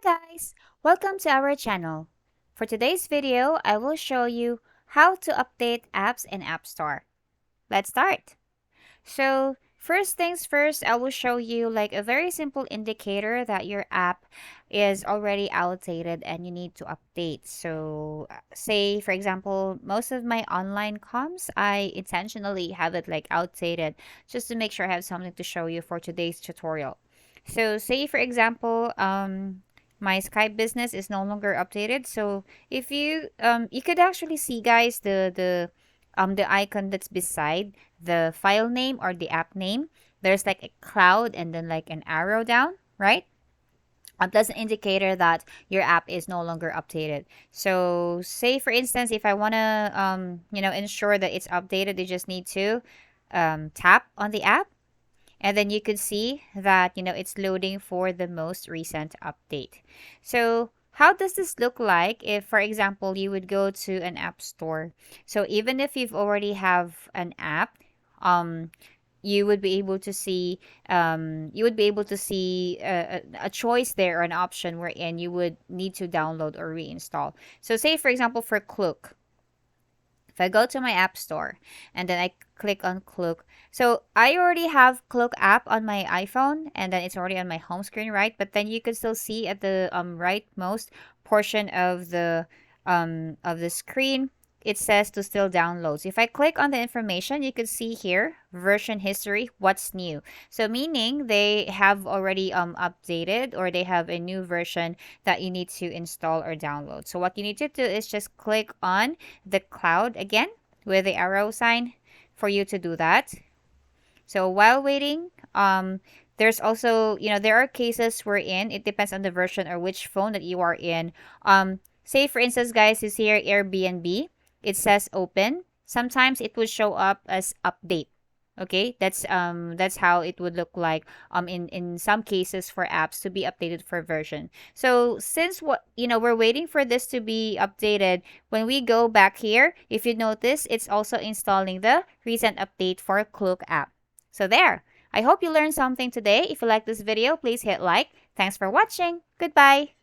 Hi guys! Welcome to our channel. For today's video, I will show you how to update apps in App Store. Let's start. So, first things first, I will show you like a very simple indicator that your app is already outdated and you need to update. So, say for example, most of my online comms, I intentionally have it like outdated just to make sure I have something to show you for today's tutorial. So, say for example, my Skype business is no longer updated. So, if you could actually see guys the icon that's beside the file name or the app name. There's like a cloud and then like an arrow down, right? That's an indicator that your app is no longer updated. So say for instance, if I want to ensure that it's updated, you just need to tap on the app, and then you could see that it's loading for the most recent update. So how does this look like if for example you would go to an app store? So even if you've already have an app, um you would be able to see a choice there or an option wherein you would need to download or reinstall. So say for example for Klook, if I go to my app store and then I click on Klook, so I already have Klook app on my iPhone and then it's already on my home screen, right? But then you can still see at the rightmost portion of the screen, it says to still download. So if I click on the information, you can see here version history, what's new. So meaning they have already updated, or they have a new version that you need to install or download. So what you need to do is just click on the cloud again with the arrow sign for you to do that. So while waiting, there's also, there are cases wherein it depends on the version or which phone that you are in. Say for instance, guys, you see here Airbnb, it says open. Sometimes it will show up as update. Okay, that's how it would look like in some cases for apps to be updated for version. So since we're waiting for this to be updated, when we go back here, if you notice, it's also installing the recent update for Klook app. So there. I hope you learned something today. If you like this video, please hit like. Thanks for watching. Goodbye.